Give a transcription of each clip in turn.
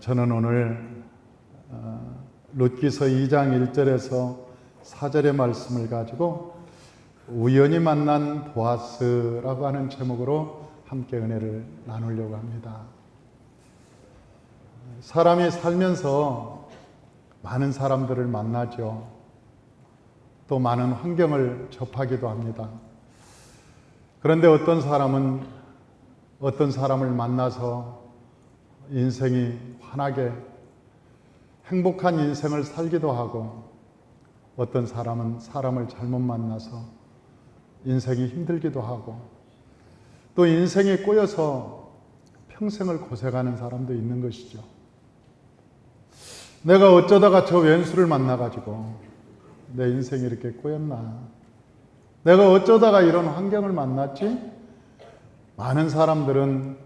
저는 오늘 룻기서 2장 1절에서 4절의 말씀을 가지고 우연히 만난 보아스라고 하는 제목으로 함께 은혜를 나누려고 합니다. 사람이 살면서 많은 사람들을 만나죠. 또 많은 환경을 접하기도 합니다. 그런데 어떤 사람은 어떤 사람을 만나서 인생이 환하게 행복한 인생을 살기도 하고, 어떤 사람은 사람을 잘못 만나서 인생이 힘들기도 하고, 또 인생에 꼬여서 평생을 고생하는 사람도 있는 것이죠. 내가 어쩌다가 저 왼수를 만나가지고 내 인생이 이렇게 꼬였나? 내가 어쩌다가 이런 환경을 만났지? 많은 사람들은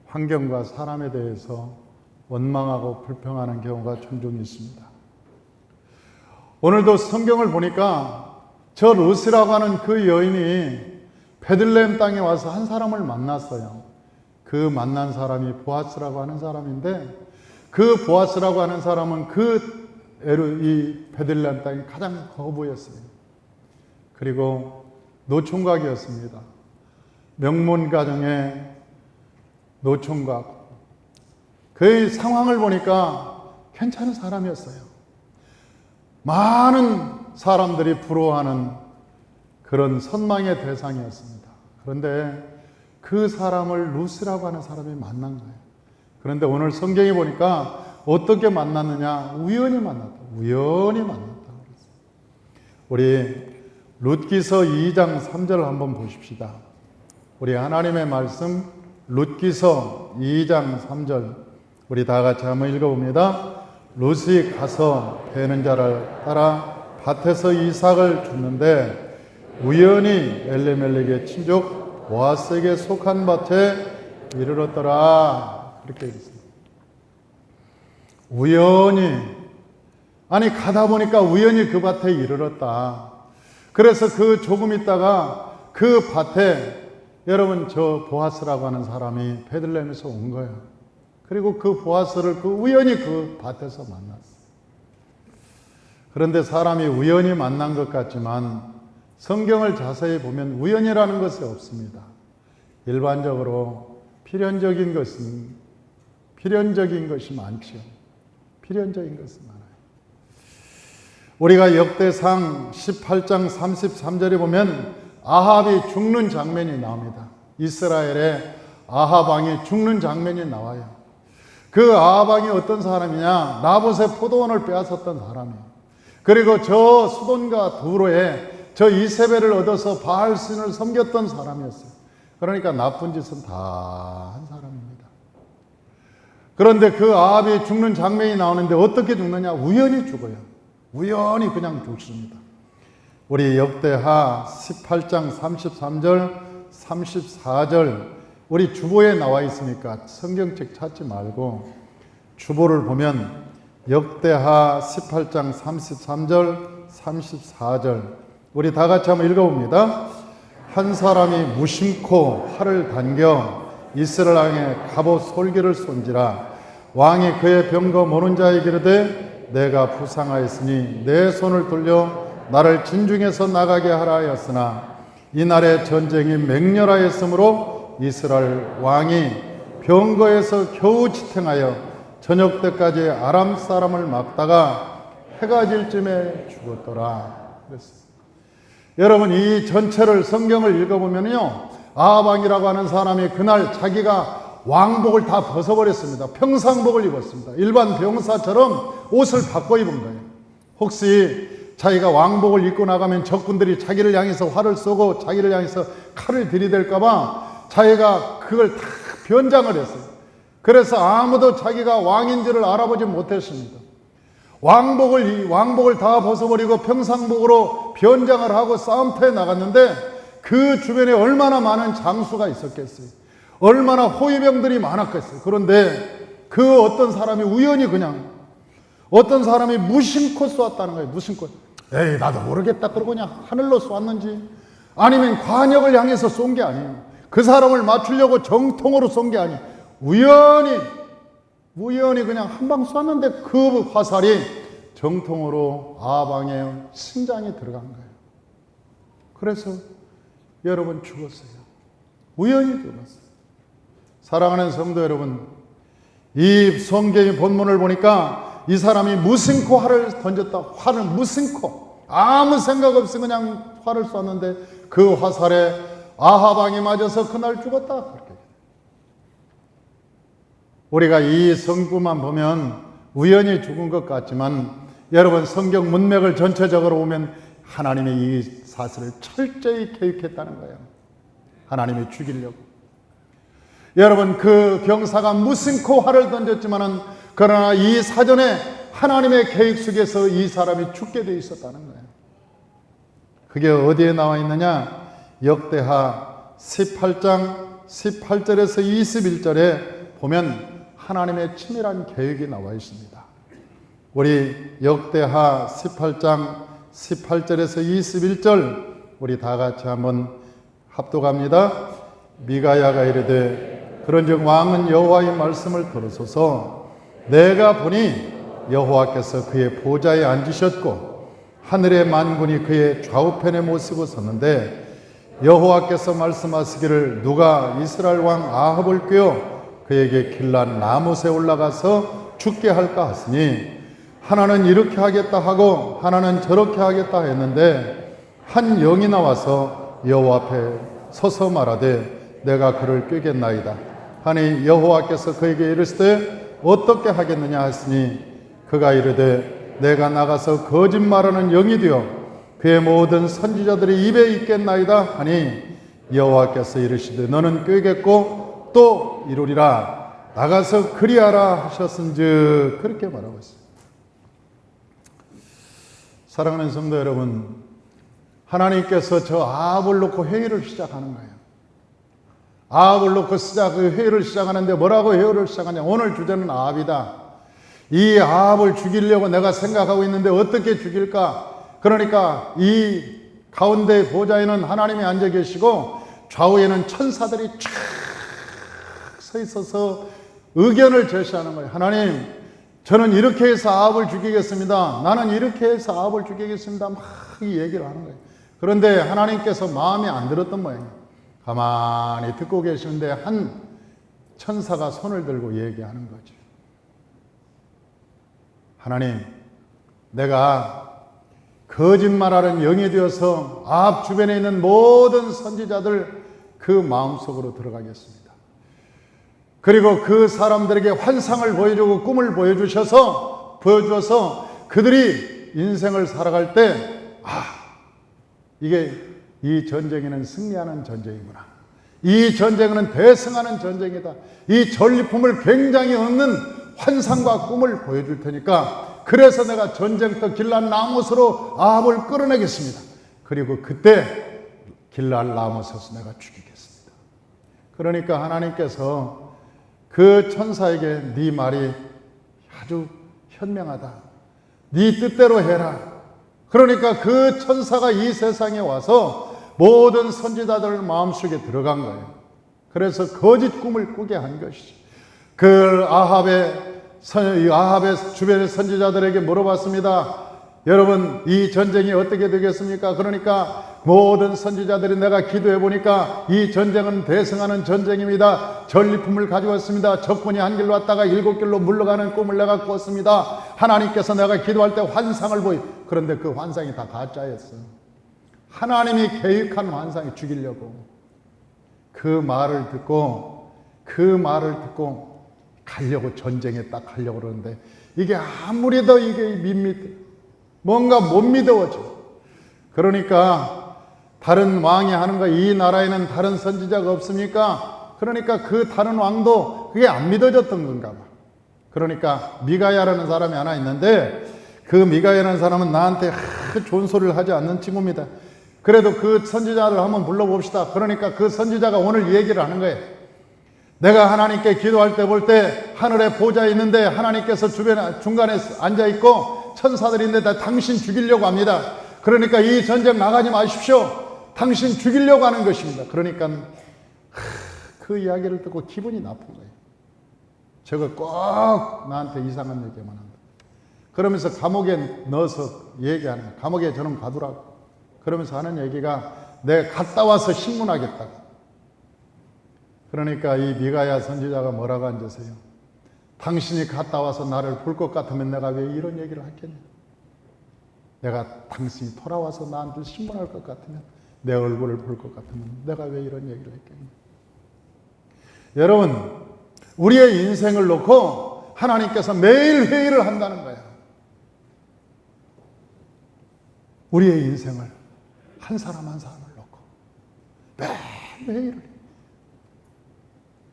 환경과 사람에 대해서 원망하고 불평하는 경우가 종종 있습니다. 오늘도 성경을 보니까 저 룻이라고 하는 그 여인이 베들레헴 땅에 와서 한 사람을 만났어요. 그 만난 사람이 보아스라고 하는 사람인데, 그 보아스라고 하는 사람은 이 베들레헴 땅이 가장 거부였어요. 그리고 노총각이었습니다. 명문 가정의 노총각. 그의 상황을 보니까 괜찮은 사람이었어요. 많은 사람들이 부러워하는 그런 선망의 대상이었습니다. 그런데 그 사람을 룻이라고 하는 사람이 만난 거예요. 그런데 오늘 성경에 보니까 어떻게 만났느냐? 우연히 만났다. 우연히 만났다. 우리 룻기서 2장 3절을 한번 보십시다. 우리 하나님의 말씀 룻기서 2장 3절 우리 다 같이 한번 읽어봅니다. 룻이 가서 베는 자를 따라 밭에서 이삭을 줍는데 우연히 엘레멜렉의 친족 보아스에게 속한 밭에 이르렀더라. 그렇게 읽습니다. 우연히, 아니 가다 보니까 우연히 그 밭에 이르렀다. 그래서 그 조금 있다가 그 밭에 여러분 저 보아스라고 하는 사람이 베들레헴에서 온 거예요. 그리고 그 보아스를 우연히 그 밭에서 만났어요. 그런데 사람이 우연히 만난 것 같지만 성경을 자세히 보면 우연이라는 것이 없습니다. 일반적으로 필연적인 것이 많죠. 필연적인 것이 많아요. 우리가 역대상 18장 33절에 보면 아합이 죽는 장면이 나옵니다. 이스라엘의 아합 왕이 죽는 장면이 나와요. 그 아합 왕이 어떤 사람이냐? 나봇의 포도원을 빼앗았던 사람이에요. 그리고 저 수돈과 두로에 저 이세벨을 얻어서 바알신을 섬겼던 사람이었어요. 그러니까 나쁜 짓은 다 한 사람입니다. 그런데 그 아합이 죽는 장면이 나오는데 어떻게 죽느냐? 우연히 죽어요. 우연히 그냥 죽습니다. 우리 역대하 18장 33절, 34절 우리 주보에 나와 있으니까 성경책 찾지 말고 주보를 보면 역대하 18장 33절, 34절 우리 다 같이 한번 읽어봅니다. 한 사람이 무심코 활을 당겨 이스라엘 왕의 갑옷 솔기를 쏜지라. 왕이 그의 병거 모는 자에게 이르되 내가 부상하였으니 내 손을 돌려 나를 진중에서 나가게 하라 하였으나 이날의 전쟁이 맹렬하였으므로 이스라엘 왕이 병거에서 겨우 지탱하여 저녁 때까지 아람 사람을 막다가 해가 질 쯤에 죽었더라. 그랬어요. 여러분 이 전체를 성경을 읽어보면요, 아합 왕이라고 하는 사람이 그날 자기가 왕복을 다 벗어버렸습니다. 평상복을 입었습니다. 일반 병사처럼 옷을 바꿔 입은 거예요. 혹시 자기가 왕복을 입고 나가면 적군들이 자기를 향해서 활을 쏘고 자기를 향해서 칼을 들이댈까봐 자기가 그걸 다 변장을 했어요. 그래서 아무도 자기가 왕인지를 알아보지 못했습니다. 왕복을 다 벗어버리고 평상복으로 변장을 하고 싸움터에 나갔는데 그 주변에 얼마나 많은 장수가 있었겠어요. 얼마나 호위병들이 많았겠어요. 그런데 그 어떤 사람이 우연히 그냥 어떤 사람이 무심코 쏘았다는 거예요. 무심코. 에이 나도 모르겠다 그러고 그냥 하늘로 쏘았는지 아니면 관역을 향해서 쏜 게 아니에요. 그 사람을 맞추려고 정통으로 쏜 게 아니에요. 우연히 우연히 그냥 한 방 쐈는데 그 화살이 정통으로 아방의 심장에 들어간 거예요. 그래서 여러분 죽었어요. 우연히 죽었어요. 사랑하는 성도 여러분, 이 성경의 본문을 보니까 이 사람이 무심코 활을 던졌다. 활을 무심코 아무 생각 없이 그냥 활을 쐈는데 그 화살에 아하방이 맞아서 그날 죽었다. 그렇게. 우리가 이 성구만 보면 우연히 죽은 것 같지만 여러분 성경 문맥을 전체적으로 보면 하나님이 이 사슬을 철저히 계획했다는 거예요. 하나님이 죽이려고. 여러분 그 병사가 무심코 활을 던졌지만은 그러나 이 사전에 하나님의 계획 속에서 이 사람이 죽게 돼 있었다는 거예요. 그게 어디에 나와 있느냐? 역대하 18장 18절에서 21절에 보면 하나님의 치밀한 계획이 나와 있습니다. 우리 역대하 18장 18절에서 21절 우리 다 같이 한번 합독합니다. 미가야가 이르되 그런즉 왕은 여호와의 말씀을 들으소서. 내가 보니 여호와께서 그의 보좌에 앉으셨고 하늘의 만군이 그의 좌우편에 모시고 섰는데 여호와께서 말씀하시기를 누가 이스라엘 왕 아합을 꾀어 그에게 길랏 라못에 올라가서 죽게 할까 하시니 하나는 이렇게 하겠다 하고 하나는 저렇게 하겠다 했는데 한 영이 나와서 여호와 앞에 서서 말하되 내가 그를 꾀겠나이다 하니 여호와께서 그에게 이르시되 어떻게 하겠느냐 하시니 그가 이르되 내가 나가서 거짓말하는 영이 되어 그의 모든 선지자들의 입에 있겠나이다 하니 여호와께서 이르시되 너는 꾀겠고 또 이루리라 나가서 그리하라 하셨은즉 그렇게 말하고 있습니다. 사랑하는 성도 여러분, 하나님께서 저 아합을 놓고 회의를 시작하는 거예요. 아합을 놓고 그 회의를 시작하는데 뭐라고 회의를 시작하냐? 오늘 주제는 아합이다. 이 아합을 죽이려고 내가 생각하고 있는데 어떻게 죽일까? 그러니까 이 가운데 보좌에는 하나님이 앉아 계시고 좌우에는 천사들이 쫙 서 있어서 의견을 제시하는 거예요. 하나님, 저는 이렇게 해서 아합을 죽이겠습니다. 나는 이렇게 해서 아합을 죽이겠습니다. 막 이 얘기를 하는 거예요. 그런데 하나님께서 마음에 안 들었던 모양이에요. 가만히 듣고 계시는데 한 천사가 손을 들고 얘기하는 거죠. 하나님, 내가 거짓말하는 영이 되어서 아합 주변에 있는 모든 선지자들 그 마음속으로 들어가겠습니다. 그리고 그 사람들에게 환상을 보여주고 꿈을 보여주어서 그들이 인생을 살아갈 때 이게 이 전쟁에는 승리하는 전쟁이구나. 이 전쟁은 대승하는 전쟁이다. 이 전리품을 굉장히 얻는 환상과 꿈을 보여줄 테니까 그래서 내가 전쟁터 길랏 라못으로 아합을 끌어내겠습니다. 그리고 그때 길랏 라못에서 내가 죽이겠습니다. 그러니까 하나님께서 그 천사에게 네 말이 아주 현명하다. 네 뜻대로 해라. 그러니까 그 천사가 이 세상에 와서 모든 선지자들 마음속에 들어간 거예요. 그래서 거짓 꿈을 꾸게 한 것이죠. 그 아합의 주변의 선지자들에게 물어봤습니다. 여러분, 이 전쟁이 어떻게 되겠습니까? 그러니까 모든 선지자들이 내가 기도해 보니까 이 전쟁은 대승하는 전쟁입니다. 전리품을 가져왔습니다. 적군이 한 길로 왔다가 7길로 물러가는 꿈을 내가 꾸었습니다. 하나님께서 내가 기도할 때 환상을 그런데 그 환상이 다 가짜였어. 하나님이 계획한 환상이 죽이려고. 그 말을 듣고 가려고 전쟁에 딱 가려고 그러는데 이게 아무리 더 이게 뭔가 못 믿어져. 그러니까 다른 왕이 하는 거, 이 나라에는 다른 선지자가 없습니까? 그러니까 그 다른 왕도 그게 안 믿어졌던 건가 봐. 그러니까 미가야라는 사람이 하나 있는데 그 미가야라는 사람은 나한테 좋은 소리를 하지 않는 친구입니다. 그래도 그 선지자를 한번 불러봅시다. 그러니까 그 선지자가 오늘 얘기를 하는 거예요. 내가 하나님께 기도할 때 볼 때 하늘에 보좌에 있는데 하나님께서 중간에 앉아있고 천사들인데 다 당신 죽이려고 합니다. 그러니까 이 전쟁 나가지 마십시오. 당신 죽이려고 하는 것입니다. 그러니까 그 이야기를 듣고 기분이 나쁜 거예요. 저거 꼭 나한테 이상한 얘기만 한다. 그러면서 감옥에 넣어서 얘기하는 거야. 감옥에 저는 가두라고. 그러면서 하는 얘기가 내가 갔다 와서 신문하겠다고. 그러니까 이 미가야 선지자가 뭐라고 앉으세요? 당신이 갔다 와서 나를 볼 것 같으면 내가 왜 이런 얘기를 하겠냐? 내가 당신이 돌아와서 나한테 신문할 것 같으면, 내 얼굴을 볼 것 같으면 내가 왜 이런 얘기를 했겠냐? 여러분, 우리의 인생을 놓고 하나님께서 매일 회의를 한다는 거야. 우리의 인생을 한 사람 한 사람을 놓고 매일 회의를 해요.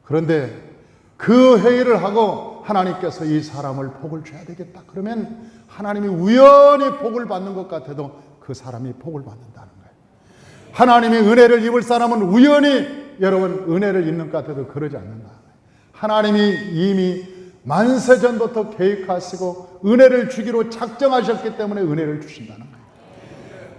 그런데 그 회의를 하고 하나님께서 이 사람을 복을 줘야 되겠다. 그러면 하나님이 우연히 복을 받는 것 같아도 그 사람이 복을 받는다는 거예요. 하나님이 은혜를 입을 사람은 우연히 여러분 은혜를 입는 것 같아도 그러지 않는다. 하나님이 이미 만세전부터 계획하시고 은혜를 주기로 작정하셨기 때문에 은혜를 주신다는 거예요.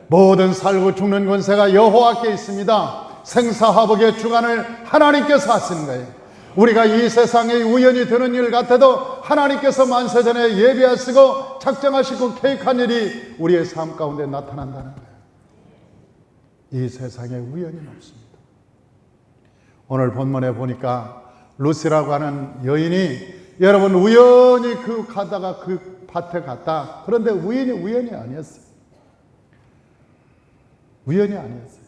모든 살고 죽는 권세가 여호와께 있습니다. 생사화복의 주관을 하나님께서 하시는 거예요. 우리가 이 세상에 우연히 되는 일 같아도 하나님께서 만세전에 예비하시고 작정하시고 계획한 일이 우리의 삶 가운데 나타난다는 거예요. 이 세상에 우연은 없습니다. 오늘 본문에 보니까 루시라고 하는 여인이 여러분 우연히 가다가 그 밭에 갔다. 그런데 우연이 아니었어요. 우연이 아니었어요.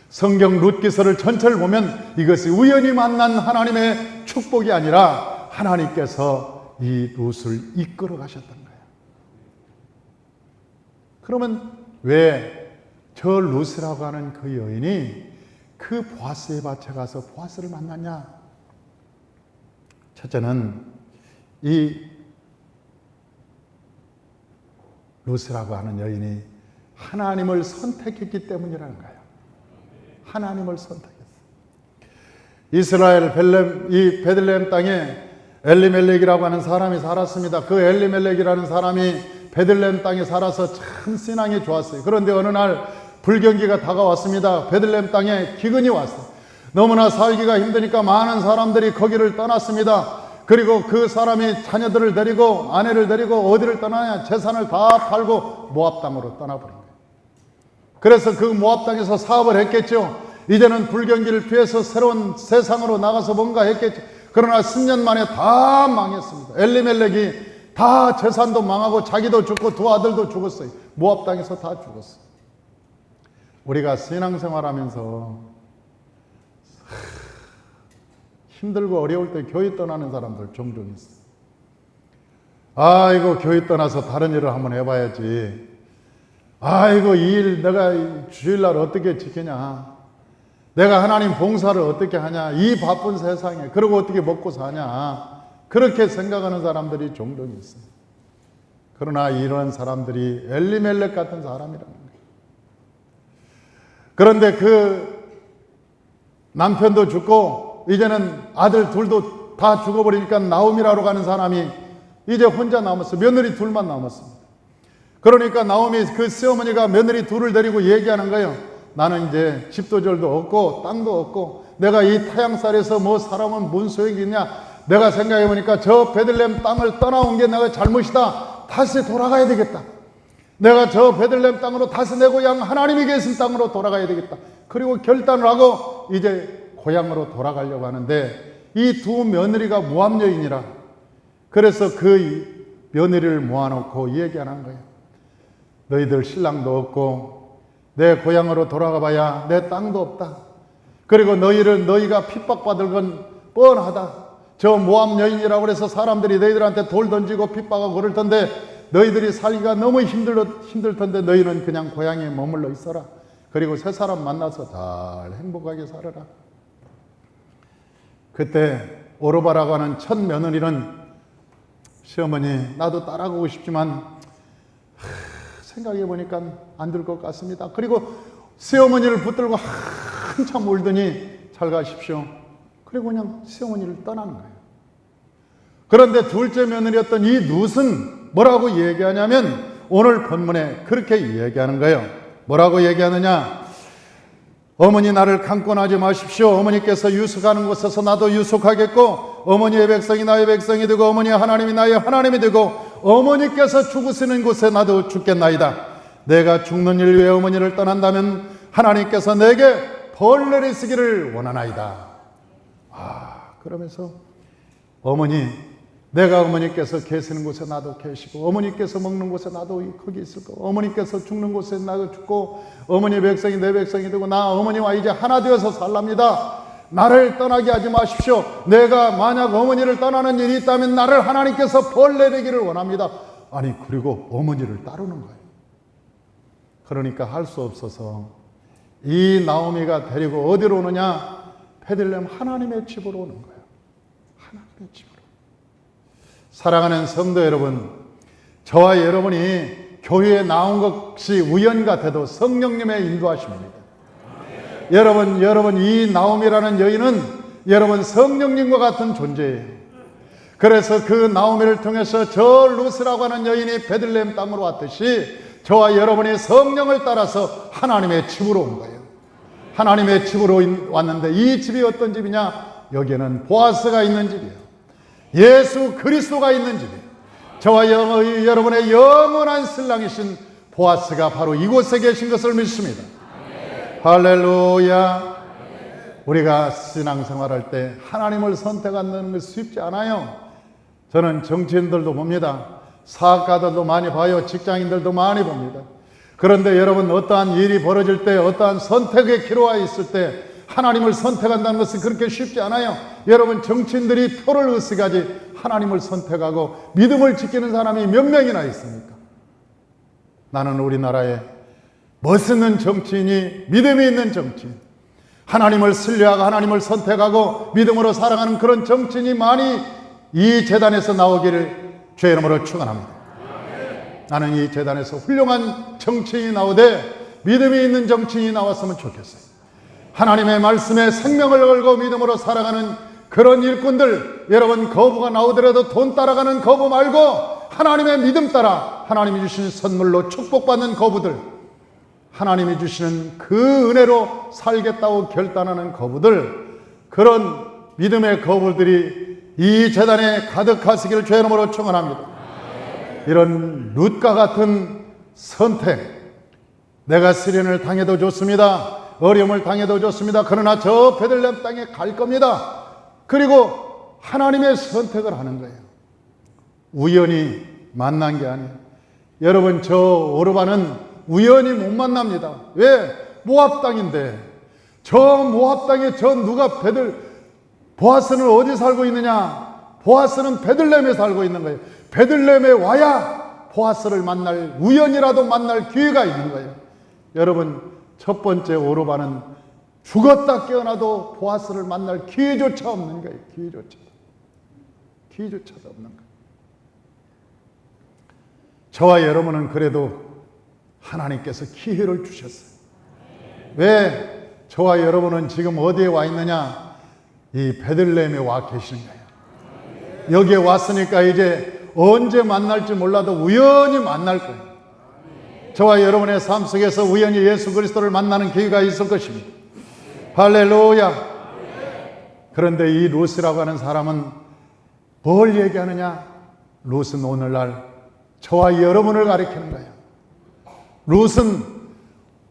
성경 룻기서를 전체를 보면 이것이 우연히 만난 하나님의 축복이 아니라 하나님께서 이 룻을 이끌어 가셨던 거예요. 그러면 왜 저 룻이라고 하는 그 여인이 그 보아스의 밭에 가서 보아스를 만났냐? 첫째는 이 룻이라고 하는 여인이 하나님을 선택했기 때문이라는 거예요. 하나님을 선택했어요. 이스라엘 베들레헴 땅에 엘리멜렉이라고 하는 사람이 살았습니다. 그 엘리멜렉이라는 사람이 베들레헴 땅에 살아서 참 신앙이 좋았어요. 그런데 어느 날 불경기가 다가왔습니다. 베들레헴 땅에 기근이 왔어요. 너무나 살기가 힘드니까 많은 사람들이 거기를 떠났습니다. 그리고 그 사람이 자녀들을 데리고 아내를 데리고 어디를 떠나냐? 재산을 다 팔고 모압 땅으로 떠나버린 거예요. 그래서 그 모압 땅에서 사업을 했겠죠. 이제는 불경기를 피해서 새로운 세상으로 나가서 뭔가 했겠죠. 그러나 10년 만에 다 망했습니다. 엘리멜렉이 다 재산도 망하고 자기도 죽고 두 아들도 죽었어요. 모압 땅에서 다 죽었어요. 우리가 신앙생활하면서 힘들고 어려울 때 교회 떠나는 사람들 종종 있어요. 아이고 교회 떠나서 다른 일을 한번 해봐야지. 아이고 이 일 내가 주일날 어떻게 지키냐. 내가 하나님 봉사를 어떻게 하냐. 이 바쁜 세상에 그러고 어떻게 먹고 사냐. 그렇게 생각하는 사람들이 종종 있어요. 그러나 이런 사람들이 엘리멜렉 같은 사람이라는 거예요. 그런데 그 남편도 죽고 이제는 아들 둘도 다 죽어버리니까 나오미라로 가는 사람이 이제 혼자 남았어요. 며느리 둘만 남았습니다. 그러니까 나오미 그 시어머니가 며느리 둘을 데리고 얘기하는 거예요. 나는 이제 집도절도 없고 땅도 없고 내가 이 타향살에서 뭐 살아면 뭔 소용이 있냐. 내가 생각해보니까 저 베들레헴 땅을 떠나온 게 내가 잘못이다. 다시 돌아가야 되겠다. 내가 저 베들레헴 땅으로 다시 내 고향 하나님이 계신 땅으로 돌아가야 되겠다. 그리고 결단을 하고 이제 고향으로 돌아가려고 하는데 이 두 며느리가 모압 여인이라. 그래서 그 며느리를 모아놓고 얘기하는 거예요. 너희들 신랑도 없고 내 고향으로 돌아가 봐야 내 땅도 없다. 그리고 너희가 핍박받을 건 뻔하다. 저 모압 여인이라고 해서 사람들이 너희들한테 돌 던지고 핍박하고 그럴 텐데 너희들이 살기가 너무 힘들 텐데 너희는 그냥 고향에 머물러 있어라. 그리고 새 사람 만나서 잘 행복하게 살아라. 그때 오르바라고 하는 첫 며느리는 시어머니 나도 따라가고 싶지만 생각해보니까 안 될 것 같습니다. 그리고 시어머니를 붙들고 한참 울더니 잘 가십시오. 그리고 그냥 시어머니를 떠나는 거예요. 그런데 둘째 며느리였던 이 룻은 뭐라고 얘기하냐면 오늘 본문에 그렇게 얘기하는 거예요. 뭐라고 얘기하느냐? 어머니 나를 강권하지 마십시오. 어머니께서 유숙하는 곳에서 나도 유숙하겠고, 어머니의 백성이 나의 백성이 되고, 어머니 하나님이 나의 하나님이 되고, 어머니께서 죽으시는 곳에 나도 죽겠나이다. 내가 죽는 일 위해 어머니를 떠난다면 하나님께서 내게 벌 내리시기를 원하나이다. 그러면서 내가 어머니께서 계시는 곳에 나도 계시고, 어머니께서 먹는 곳에 나도 거기 있을 거고, 어머니께서 죽는 곳에 나도 죽고, 어머니의 백성이 내 백성이 되고, 나 어머니와 이제 하나 되어서 살랍니다. 나를 떠나게 하지 마십시오. 내가 만약 어머니를 떠나는 일이 있다면 나를 하나님께서 벌 내리기를 원합니다. 아니, 그리고 어머니를 따르는 거예요. 그러니까 할 수 없어서 이 나오미가 데리고 어디로 오느냐? 베들레헴 하나님의 집으로 오는 거예요. 하나님의 집으로. 사랑하는 성도 여러분, 저와 여러분이 교회에 나온 것이 우연 같아도 성령님의 인도하심입니다. 여러분 이 나오미라는 여인은 여러분 성령님과 같은 존재예요. 그래서 그 나오미를 통해서 저 루스라고 하는 여인이 베들레헴 땅으로 왔듯이 저와 여러분이 성령을 따라서 하나님의 집으로 온 거예요. 하나님의 집으로 왔는데 이 집이 어떤 집이냐? 여기에는 보아스가 있는 집이에요. 예수 그리스도가 있는 집이에요. 저와 여러분의 영원한 신랑이신 보아스가 바로 이곳에 계신 것을 믿습니다. 할렐루야. 우리가 신앙생활할 때 하나님을 선택하는 것이 쉽지 않아요. 저는 정치인들도 봅니다. 사학가들도 많이 봐요. 직장인들도 많이 봅니다. 그런데 여러분, 어떠한 일이 벌어질 때, 어떠한 선택의 기로가 있을 때 하나님을 선택한다는 것은 그렇게 쉽지 않아요. 여러분, 정치인들이 표를 의식하지 하나님을 선택하고 믿음을 지키는 사람이 몇 명이나 있습니까? 나는 우리나라에 멋있는 정치인이, 믿음이 있는 정치인, 하나님을 신뢰하고 하나님을 선택하고 믿음으로 살아가는 그런 정치인이 많이 이 재단에서 나오기를 주의 이름으로 축원합니다. 나는 이 재단에서 훌륭한 정치인이 나오되 믿음이 있는 정치인이 나왔으면 좋겠어요. 하나님의 말씀에 생명을 걸고 믿음으로 살아가는 그런 일꾼들, 여러분, 거부가 나오더라도 돈 따라가는 거부 말고 하나님의 믿음 따라 하나님이 주신 선물로 축복받는 거부들, 하나님이 주시는 그 은혜로 살겠다고 결단하는 거부들, 그런 믿음의 거부들이 이 재단에 가득하시기를 주의 이름으로 축원합니다. 이런 룻과 같은 선택, 내가 시련을 당해도 좋습니다. 어려움을 당해도 좋습니다. 그러나 저 베들레헴 땅에 갈 겁니다. 그리고 하나님의 선택을 하는 거예요. 우연히 만난 게 아니에요. 여러분, 저 오르바는 우연히 못 만납니다. 왜? 모압 땅인데. 저 모압 땅에 저 누가 보아스는 어디 살고 있느냐? 보아스는 베들레헴에 살고 있는 거예요. 베들레헴에 와야 보아스를 만날, 우연이라도 만날 기회가 있는 거예요. 여러분, 첫 번째 오르바는 죽었다 깨어나도 보아스를 만날 기회조차 없는 거예요. 기회조차도 없는 거예요. 저와 여러분은 그래도 하나님께서 기회를 주셨어요. 왜? 저와 여러분은 지금 어디에 와 있느냐? 이 베들레헴에 와 계시는 거예요. 여기에 왔으니까 이제 언제 만날지 몰라도 우연히 만날 거예요. 저와 여러분의 삶 속에서 우연히 예수 그리스도를 만나는 기회가 있을 것입니다. 할렐루야. 그런데 이 룻이라고 하는 사람은 뭘 얘기하느냐? 룻은 오늘날 저와 여러분을 가리키는 거예요. 룻은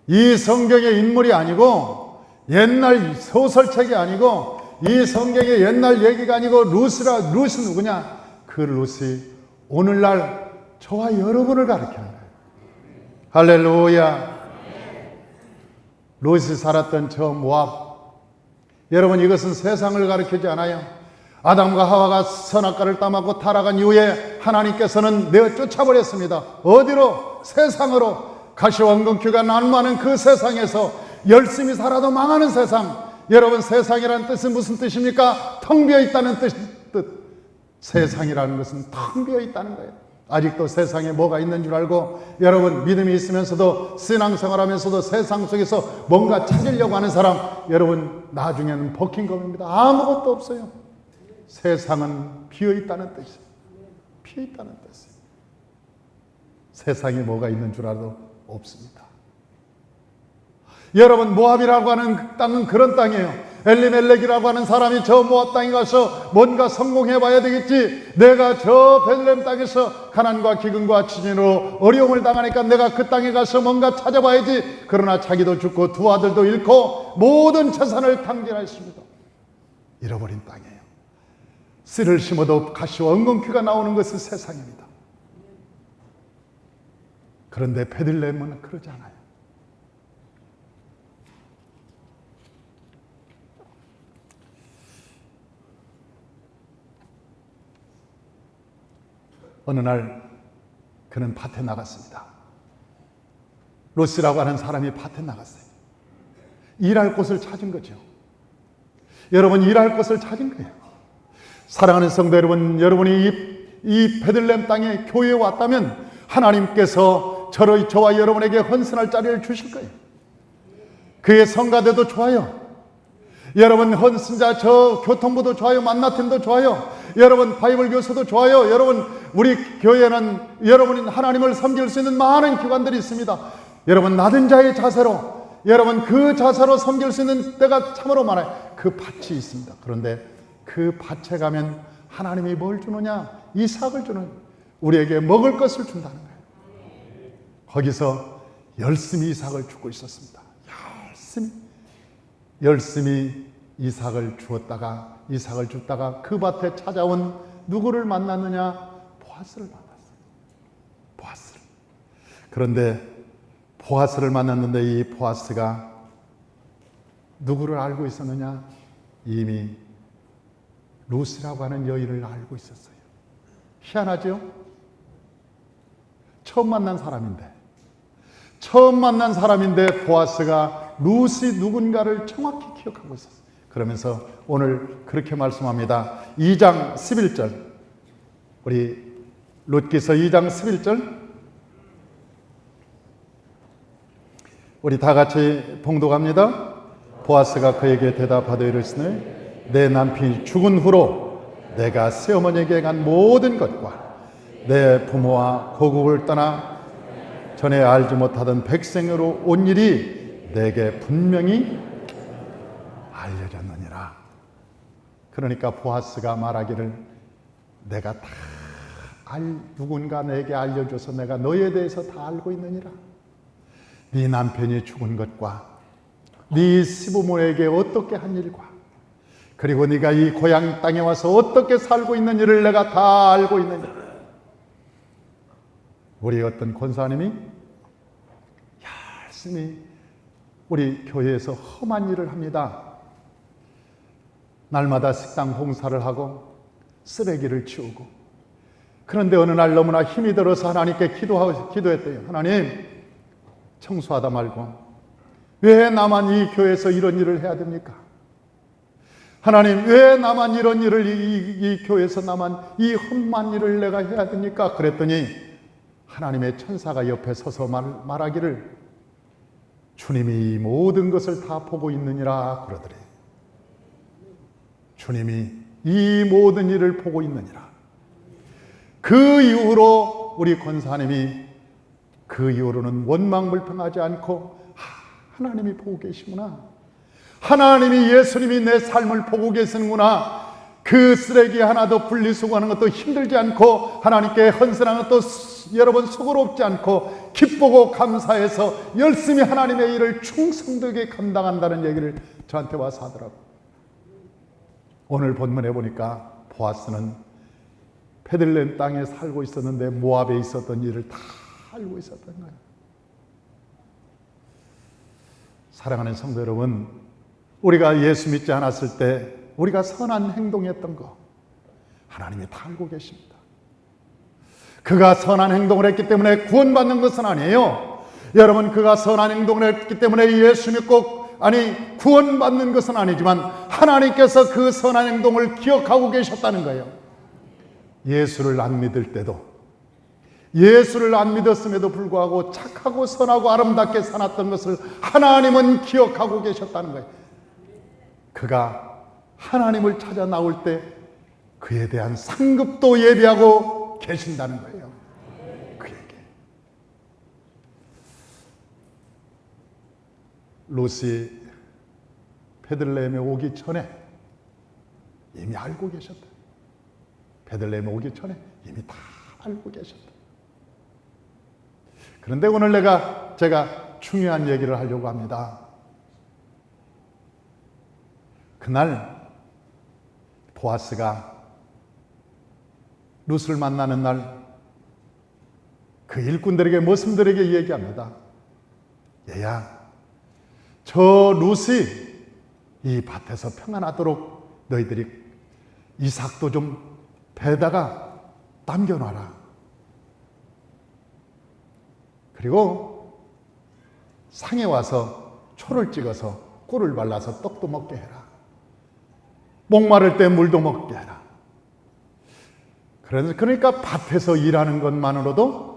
이 성경의 인물이 아니고, 옛날 소설책이 아니고, 이 성경의 옛날 얘기가 아니고, 룻이 누구냐? 그 룻이 오늘날 저와 여러분을 가리키는 거예요. 할렐루야. 롯이 살았던 저 모압, 여러분, 이것은 세상을 가리키지 않아요. 아담과 하와가 선악과를 따먹고 타락한 이후에 하나님께서는 내어 쫓아버렸습니다. 어디로? 세상으로. 가시와 은근키가 난무하는 그 세상에서 열심히 살아도 망하는 세상. 여러분, 세상이라는 뜻은 무슨 뜻입니까? 텅 비어 있다는 뜻. 세상이라는 것은 텅 비어 있다는 거예요. 아직도 세상에 뭐가 있는 줄 알고, 여러분, 믿음이 있으면서도 신앙생활하면서도 세상 속에서 뭔가 찾으려고 하는 사람, 여러분, 나중에는 버킹검입니다. 아무것도 없어요. 세상은 비어있다는 뜻이에요. 비어있다는 뜻이에요. 세상에 뭐가 있는 줄 알아도 없습니다. 여러분, 모압이라고 하는 그 땅은 그런 땅이에요. 엘리멜렉이라고 하는 사람이 저 모압 땅에 가서 뭔가 성공해 봐야 되겠지, 내가 저 베들레헴 땅에서 가난과 기근과 지진으로 어려움을 당하니까 내가 그 땅에 가서 뭔가 찾아봐야지. 그러나 자기도 죽고 두 아들도 잃고 모든 재산을 탕진하였습니다. 잃어버린 땅이에요. 씨를 심어도 가시와 엉겅퀴가 나오는 것은 세상입니다. 그런데 베들레헴은 그러지 않아요. 어느 날 그는 밭에 나갔습니다. 롯이라고 하는 사람이 밭에 나갔어요. 일할 곳을 찾은 거죠. 여러분, 일할 곳을 찾은 거예요. 사랑하는 성도 여러분, 여러분이 이 베들레헴 땅에 교회에 왔다면 하나님께서 저와 여러분에게 헌신할 자리를 주실 거예요. 그의 성가대도 좋아요. 여러분, 헌신자 저 교통부도 좋아요. 만나팀도 좋아요. 여러분, 바이블 교수도 좋아요. 여러분, 우리 교회는 여러분이 하나님을 섬길 수 있는 많은 기관들이 있습니다. 여러분, 낮은 자의 자세로, 여러분 그 자세로 섬길 수 있는 때가 참으로 많아요. 그 밭이 있습니다. 그런데 그 밭에 가면 하나님이 뭘 주느냐? 이삭을 주는, 우리에게 먹을 것을 준다는 거예요. 거기서 열심히 이삭을 주고 있었습니다. 열심히 이삭을 주었다가 그 밭에 찾아온 누구를 만났느냐? 보아스를 만났어요. 보아스를. 그런데 보아스를 만났는데 이 보아스가 누구를 알고 있었느냐? 이미 룻이라고 하는 여인을 알고 있었어요. 희한하죠? 처음 만난 사람인데 보아스가 룻이 누군가를 정확히 기억하고 있었어요. 그러면서 오늘 그렇게 말씀합니다. 2장 11절, 우리 룻기서 2장 11절, 우리 다 같이 봉독합니다. 보아스가 그에게 대답하되 이르시되 내 남편이 죽은 후로 내가 새어머니에게 간 모든 것과 내 부모와 고국을 떠나 전에 알지 못하던 백성으로 온 일이 내게 분명히 알려졌느니라. 그러니까 보아스가 말하기를 내가 누군가 내게 알려줘서 내가 너에 대해서 다 알고 있느니라. 네 남편이 죽은 것과 네 시부모에게 어떻게 한 일과 그리고 네가 이 고향 땅에 와서 어떻게 살고 있는 일을 내가 다 알고 있느니라. 우리 어떤 권사님이 열심히 우리 교회에서 험한 일을 합니다. 날마다 식당 봉사를 하고 쓰레기를 치우고, 그런데 어느 날 너무나 힘이 들어서 하나님께 기도했대요. 하나님, 청소하다 말고 왜 나만 이 교회에서 이런 일을 해야 됩니까? 하나님, 왜 나만 이런 일을 이 교회에서 나만 이 험한 일을 내가 해야 됩니까? 그랬더니 하나님의 천사가 옆에 서서 말하기를 주님이 이 모든 것을 다 보고 있느니라 그러더래. 주님이 이 모든 일을 보고 있느니라. 그 이후로 우리 권사님이 그 이후로는 원망불평하지 않고 하나님이 보고 계시구나. 하나님이, 예수님이 내 삶을 보고 계시는구나. 그 쓰레기 하나도 분리수거하는 것도 힘들지 않고 하나님께 헌신하는 것도 여러분 수고롭지 않고 기쁘고 감사해서 열심히 하나님의 일을 충성되게 감당한다는 얘기를 저한테 와서 하더라고요. 오늘 본문에 보니까 보아스는 베들레헴 땅에 살고 있었는데 모압에 있었던 일을 다 알고 있었던 거예요. 사랑하는 성도 여러분, 우리가 예수 믿지 않았을 때 우리가 선한 행동했던 거 하나님이 다 알고 계십니다. 그가 선한 행동을 했기 때문에 구원받는 것은 아니에요. 여러분, 그가 선한 행동을 했기 때문에 예수 믿고 구원받는 것은 아니지만 하나님께서 그 선한 행동을 기억하고 계셨다는 거예요. 예수를 안 믿을 때도, 예수를 안 믿었음에도 불구하고 착하고 선하고 아름답게 살았던 것을 하나님은 기억하고 계셨다는 거예요. 그가 하나님을 찾아 나올 때 그에 대한 상급도 예비하고 계신다는 거예요. 그에게. 롯이 베들레헴에 오기 전에 이미 알고 계셨다. 베들레헴에 오기 전에 이미 다 알고 계셨다. 그런데 오늘 제가 중요한 얘기를 하려고 합니다. 그날 보아스가 룻을 만나는 날 그 일꾼들에게 모슴들에게 얘기합니다. 얘야, 저 룻이 이 밭에서 평안하도록 너희들이 이삭도 좀 배에다가 남겨놔라. 그리고 상에 와서 초를 찍어서 꿀을 발라서 떡도 먹게 해라. 목마를 때 물도 먹게 해라. 그러니까 밭에서 일하는 것만으로도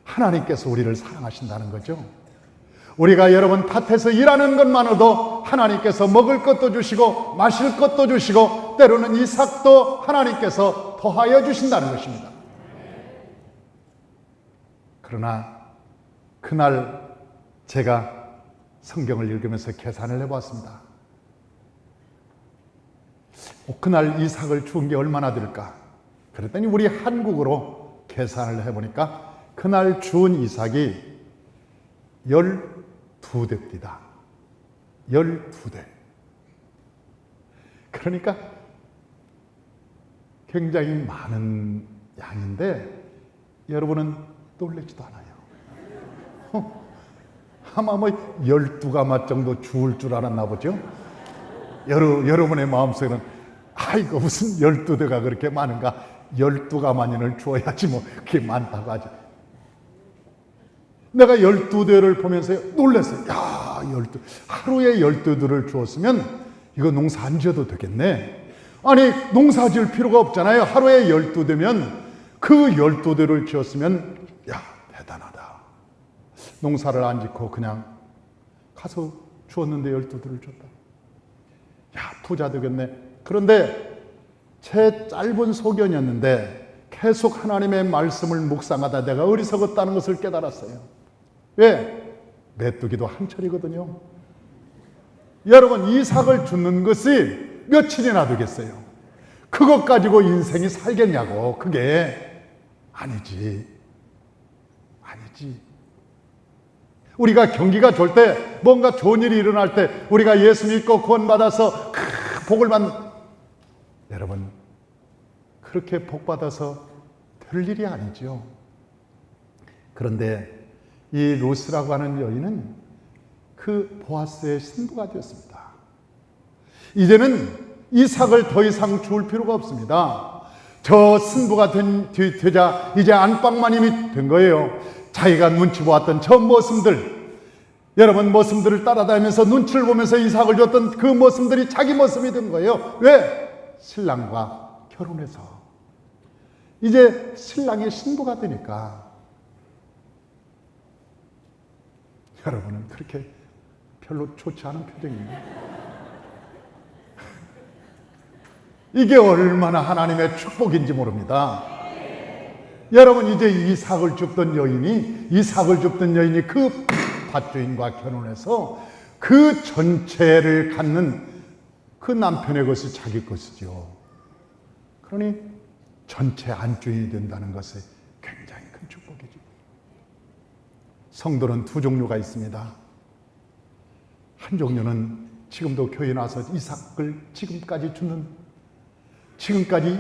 하나님께서 우리를 사랑하신다는 거죠. 우리가 여러분 밭에서 일하는 것만으로도 하나님께서 먹을 것도 주시고 마실 것도 주시고 때로는 이삭도 하나님께서 더하여 주신다는 것입니다. 그러나 그날 제가 성경을 읽으면서 계산을 해봤습니다. 그날 이삭을 주은 게 얼마나 될까? 그랬더니 우리 한국으로 계산을 해보니까 그날 주은 이삭이 12대입니다. 12대. 그러니까 굉장히 많은 양인데 여러분은 놀라지도 않아요. 아마 12가마 정도 주울 줄 알았나 보죠. 여러분의 마음속에는 아이고 무슨 12대가 그렇게 많은가, 12가마니를 주어야지 그게 많다고 하지. 내가 12대를 보면서 놀랐어요. 야, 하루에 12대를 주었으면 이거 농사 안 지어도 되겠네. 아니 농사 지을 필요가 없잖아요. 하루에 12대면 그 12대를 지었으면 야, 대단하다. 농사를 안 짓고 그냥 가서 주었는데 12대를 줬다. 야, 부자 되겠네. 그런데 제 짧은 소견이었는데 계속 하나님의 말씀을 묵상하다 내가 어리석었다는 것을 깨달았어요. 왜? 메뚜기도 한철이거든요. 여러분, 이삭을 주는 것이 며칠이나 되겠어요? 그것 가지고 인생이 살겠냐고. 그게 아니지. 우리가 경기가 좋을 때, 뭔가 좋은 일이 일어날 때 우리가 예수 믿고 구원받아서 복을 받는, 여러분 그렇게 복받아서 될 일이 아니죠. 그런데 이 룻이라고 하는 여인은 그 보아스의 신부가 되었습니다. 이제는 이삭을 더 이상 주울 필요가 없습니다. 저 신부가 되자 이제 안방마님이 된 거예요. 자기가 눈치 보았던 저 모습들, 여러분 모습들을 따라다니면서 눈치를 보면서 이삭을 줬던 그 모습들이 자기 모습이 된 거예요. 왜? 신랑과 결혼해서 이제 신랑의 신부가 되니까. 여러분은 그렇게 별로 좋지 않은 표정입니다. 이게 얼마나 하나님의 축복인지 모릅니다. 여러분 이제 이삭을 줍던 여인이 그 밭주인과 결혼해서 그 전체를 갖는 그 남편의 것이 자기 것이죠. 그러니 전체 안주인이 된다는 것이 굉장히 큰 축복이죠. 성도는 두 종류가 있습니다. 한 종류는 지금도 교회에 나와서 이삭을 지금까지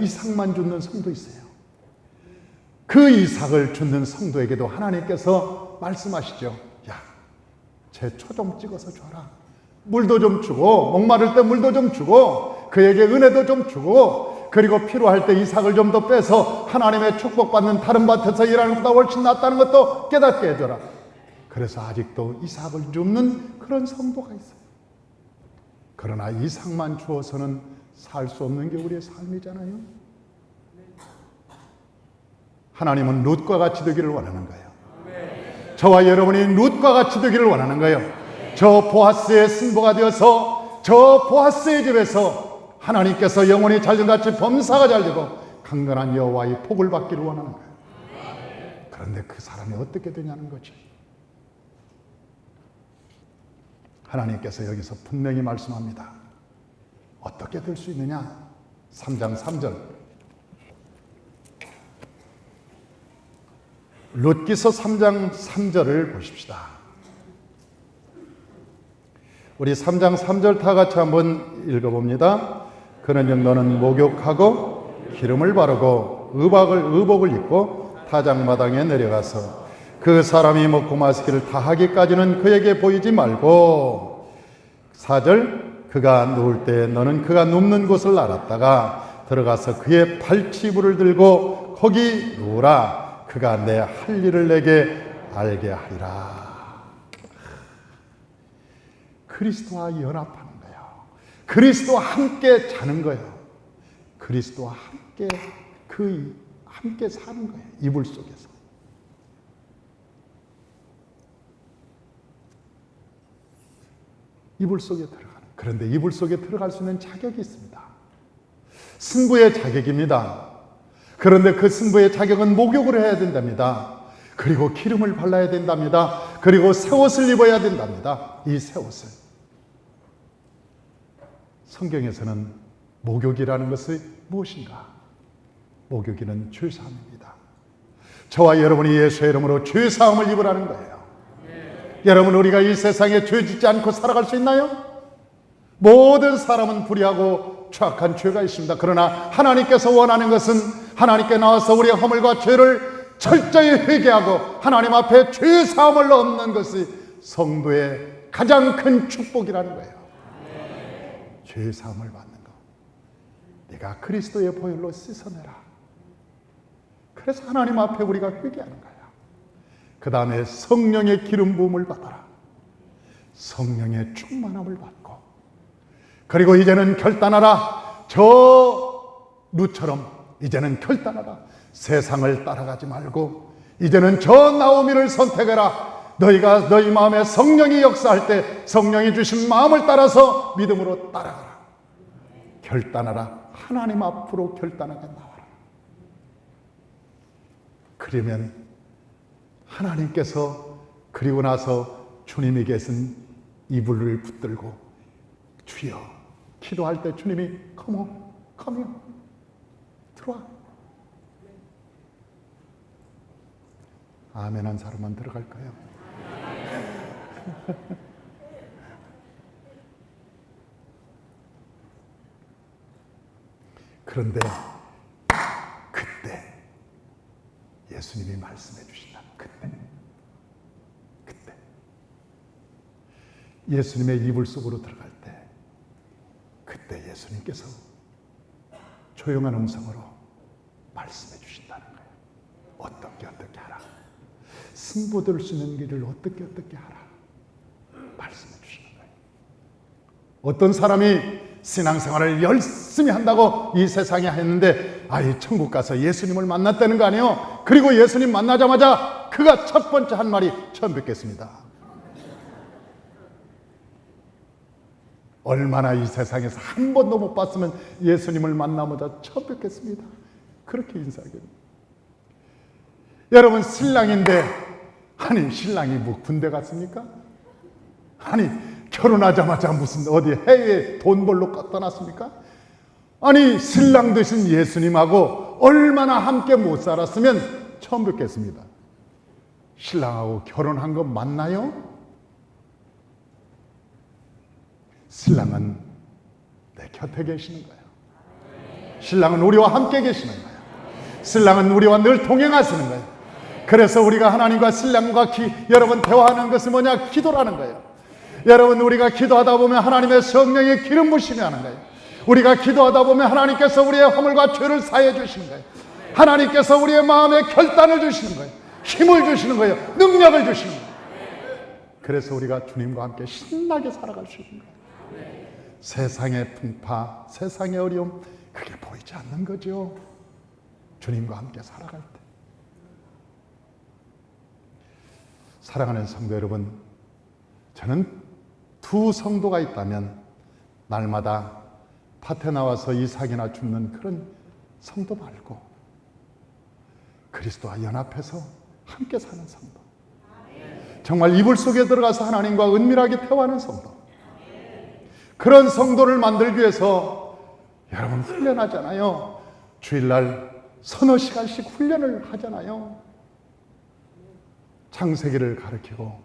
이삭만 주는 성도 있어요. 그 이삭을 주는 성도에게도 하나님께서 말씀하시죠. 야, 제 초 좀 찍어서 줘라. 물도 좀 주고, 목마를 때 물도 좀 주고, 그에게 은혜도 좀 주고, 그리고 필요할 때 이삭을 좀 더 빼서 하나님의 축복받는 다른 밭에서 일하는 것보다 훨씬 낫다는 것도 깨닫게 해줘라. 그래서 아직도 이삭을 줍는 그런 성도가 있어요. 그러나 이삭만 주어서는 살 수 없는 게 우리의 삶이잖아요. 하나님은 룻과 같이 되기를 원하는 거예요. 저와 여러분이 룻과 같이 되기를 원하는 거예요. 저 보아스의 신부가 되어서 저 보아스의 집에서 하나님께서 영혼이 잘됨같이 범사가 잘되고 강건한 여호와의 복을 받기를 원하는 거예요. 그런데 그 사람이 어떻게 되냐는 거죠. 하나님께서 여기서 분명히 말씀합니다. 어떻게 될 수 있느냐? 3장 3절. 룻기서 3장 3절을 보십시다. 우리 3장 3절 다 같이 한번 읽어봅니다. 그런즉 너는 목욕하고 기름을 바르고 의복을 입고 타작마당에 내려가서 그 사람이 먹고 마시기를 다 하기까지는 그에게 보이지 말고 4절 그가 누울 때 너는 그가 눕는 곳을 알았다가 들어가서 그의 발치부를 들고 거기 누우라. 그가 내 할 일을 내게 알게 하리라. 그리스도와 연합하는 거예요. 그리스도와 함께 자는 거예요. 그리스도와 함께 사는 거예요. 이불 속에서. 이불 속에 들어가는. 그런데 이불 속에 들어갈 수 있는 자격이 있습니다. 승부의 자격입니다. 그런데 그 승부의 자격은 목욕을 해야 된답니다. 그리고 기름을 발라야 된답니다. 그리고 새 옷을 입어야 된답니다. 이 새 옷을. 성경에서는 목욕이라는 것이 무엇인가? 목욕이는 죄사함입니다. 저와 여러분이 예수의 이름으로 죄사함을 입으라는 거예요. 여러분, 우리가 이 세상에 죄 짓지 않고 살아갈 수 있나요? 모든 사람은 불의하고 추악한 죄가 있습니다. 그러나 하나님께서 원하는 것은 하나님께 나와서 우리의 허물과 죄를 철저히 회개하고 하나님 앞에 죄 사함을 얻는 것이 성도의 가장 큰 축복이라는 거예요. 죄 사함을 받는 것. 네가 그리스도의 보혈로 씻어내라. 그래서 하나님 앞에 우리가 회개하는 거예요. 그 다음에 성령의 기름 부음을 받아라. 성령의 충만함을 받고, 그리고 이제는 결단하라. 저 룻처럼 이제는 결단하라. 세상을 따라가지 말고 이제는 저 나오미를 선택해라. 너희가 너희 마음에 성령이 역사할 때 성령이 주신 마음을 따라서 믿음으로 따라가라. 결단하라. 하나님 앞으로 결단하게 나와라. 그러면 하나님께서 그리고 나서 주님이 계신 이불을 붙들고 주여, 기도할 때 주님이 come 들어와. 아멘 한 사람만 들어갈까요? 그런데 그때 예수님이 말씀해 주신다는 그때 예수님의 이불 속으로 들어갈 때 그때 예수님께서 조용한 음성으로 말씀해 주신다는 거예요. 어떻게 하라. 승부될 수 있는 길을 어떻게 하라. 말씀해 주시는 거예요. 어떤 사람이 신앙생활을 열심히 한다고 이 세상에 했는데 천국 가서 예수님을 만났다는 거 아니에요? 그리고 예수님 만나자마자 그가 첫 번째 한 말이 처음 뵙겠습니다. 얼마나 이 세상에서 한 번도 못 봤으면 예수님을 만나보자 처음 뵙겠습니다. 그렇게 인사하겠네요. 여러분, 신랑인데 신랑이 뭐 군대 갔습니까? 결혼하자마자 무슨 어디 해외에 돈 벌러 떠났습니까? 신랑 되신 예수님하고 얼마나 함께 못 살았으면 처음 뵙겠습니다. 신랑하고 결혼한 거 맞나요? 신랑은 내 곁에 계시는 거예요. 신랑은 우리와 함께 계시는 거예요. 신랑은 우리와 늘 동행하시는 거예요. 그래서 우리가 하나님과 신랑과 여러분 대화하는 것은 뭐냐? 기도라는 거예요. 여러분, 우리가 기도하다 보면 하나님의 성령의 기름 부심이 하는 거예요. 우리가 기도하다 보면 하나님께서 우리의 허물과 죄를 사해 주시는 거예요. 하나님께서 우리의 마음에 결단을 주시는 거예요. 힘을 주시는 거예요. 능력을 주시는 거예요. 그래서 우리가 주님과 함께 신나게 살아갈 수 있는 거예요. 세상의 풍파, 세상의 어려움, 그게 보이지 않는 거죠. 주님과 함께 살아갈 때. 사랑하는 성도 여러분, 저는 두 성도가 있다면 날마다 밭에 나와서 이삭이나 줍는 그런 성도 말고 그리스도와 연합해서 함께 사는 성도, 정말 이불 속에 들어가서 하나님과 은밀하게 대화하는 성도, 그런 성도를 만들기 위해서 여러분 훈련하잖아요. 주일날 서너 시간씩 훈련을 하잖아요. 창세기를 가르치고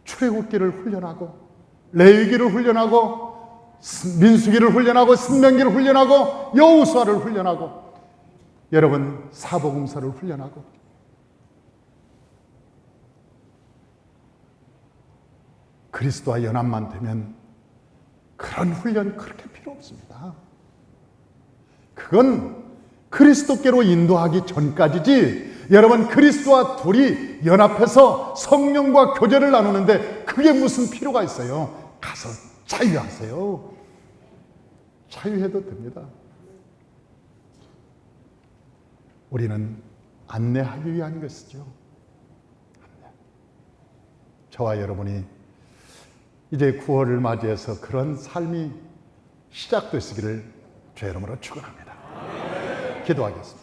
출애굽기를 훈련하고 레위기를 훈련하고 민수기를 훈련하고 신명기를 훈련하고 여호수아를 훈련하고 여러분 사복음서를 훈련하고 그리스도와 연합만 되면 그런 훈련 그렇게 필요 없습니다. 그건 그리스도께로 인도하기 전까지지 여러분 그리스도와 둘이 연합해서 성령과 교제를 나누는데 그게 무슨 필요가 있어요? 가서 자유하세요. 자유해도 됩니다. 우리는 안내하기 위한 것이죠. 저와 여러분이 이제 9월을 맞이해서 그런 삶이 시작되시기를 주의 이름으로 축원합니다. 기도하겠습니다.